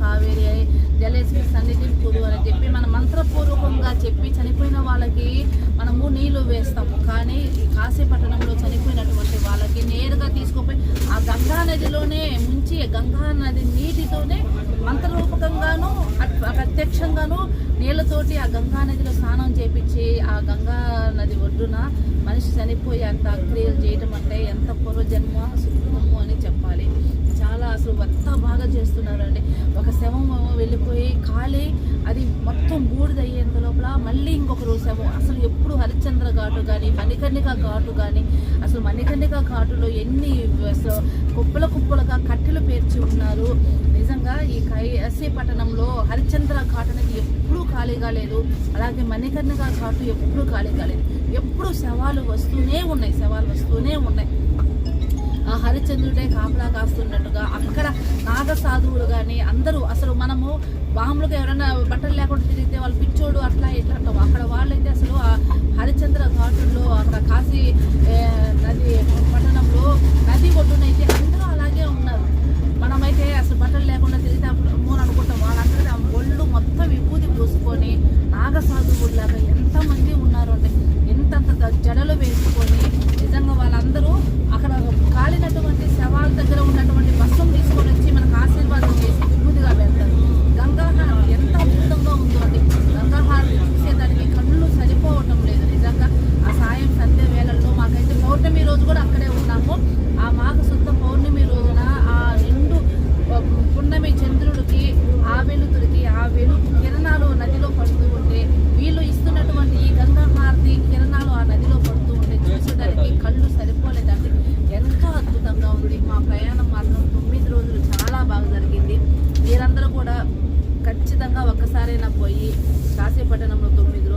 కావేరి జలేసి సన్నిధి పూరు అని చెప్పి మనం మంత్రపూర్వకంగా చెప్పి చనిపోయిన వాళ్ళకి మనము నీళ్లు వేస్తాము. కానీ కాశీపట్టణంలో చనిపోయినటువంటి వాళ్ళకి నేరుగా తీసుకుపోయి ఆ గంగా నదిలోనే ముంచి గంగా నది నీటితోనే మంత్రరూపకంగాను ప్రత్యక్షంగాను నీళ్లతోటి ఆ గంగా నదిలో స్నానం చేపించి ఆ గంగా నది ఒడ్డున మనిషి చనిపోయి అంత క్రియలు చేయటం అంటే ఎంత పూర్వజన్మ సుకృతము అని చెప్పాలి. చాలా అసలు ఎంత బాగా చేస్తున్నారండి. ఒక శవం వెళ్ళిపోయి ఖాళీ అది మొత్తం బూడిదయ్యేంత లోపల మళ్ళీ ఇంకొకరు శవం. అసలు ఎప్పుడు హరిశ్చంద్ర ఘాటు కానీ మణికర్ణిక ఘాటు కానీ అసలు మణికర్ణిక ఘాటులో ఎన్ని కుప్పలుగా కట్టెలు పేర్చి ఉన్నారు. నిజంగా ఈ కాశీపట్టణంలో హరిశ్చంద్ర ఘాట్ అనేది ఎప్పుడూ ఖాళీగా లేదు. అలాగే మణికర్ణిక ఘాటు ఎప్పుడూ ఖాళీగా లేదు. ఎప్పుడు శవాలు వస్తూనే ఉన్నాయి. ఆ హరిశ్చంద్రుడే కాపలా కాస్తున్నట్టుగా అక్కడ నాగ సాధువులు కానీ అందరూ అసలు మనము మామూలుగా ఎవరైనా బట్టలు లేకుండా తిరిగితే వాళ్ళు పిచ్చోడు అట్లా ఇట్లా అంటాం. అక్కడ వాళ్ళైతే అసలు ఆ హరిశ్చంద్ర ఘాటుల్లో అక్కడ కాశీ నది పట్టణంలో నది ఒడ్డునైతే అందరూ అలాగే ఉన్నారు. మనమైతే అసలు బట్టలు లేకుండా తిరిగితే మూడు అనుకుంటాం. వాళ్ళందరూ ఆ ఒళ్ళు మొత్తం విభూతి పూసుకొని నాగ సాధువుల్లాగా ఎంతమంది ఉన్నారు అంటే ఎంతంత జడలు వేసుకొని నిజంగా వాళ్ళందరూ అక్కడ కాలినటువంటి శవాల దగ్గర ఉన్నటువంటి భస్మం తీసుకొని వచ్చి మనకు ఆశీర్వాదం చేసి విభూతిగా పెడతారు. గంగాహారతి ఎంత అద్భుతంగా ఉందో అండి. గంగాహారతి చూసేదానికి కళ్ళు సరిపోవటం లేదు. నిజంగా ఆ సాయం సంధ్య వేళల్లో మాకైతే పౌర్ణమి రోజు కూడా అక్కడే ఉన్నాము. ఆ మాఘ శుద్ధ పౌర్ణమి రోజున ఆ నిండు పున్నమి చంద్రుడికి ఆ వెలుతురికి ఆ వెలుగు కిరణాలు నదిలో పడుతూ ఉంటే వీళ్ళు ఇస్తున్నటువంటి ఈ గంగాహారతి కిరణాలు ఆ నదిలో పడుతూ ఉంటే చూసేదానికి కళ్ళు సరిపోలేదండి. ఎంతో అద్భుతంగా ఉంది. మా ప్రయాణం మాత్రం 9 రోజులు చాలా బాగా జరిగింది. మీరందరూ కూడా ఖచ్చితంగా ఒక్కసారైనా పోయి కాశీపట్టణంలో 9 రోజులు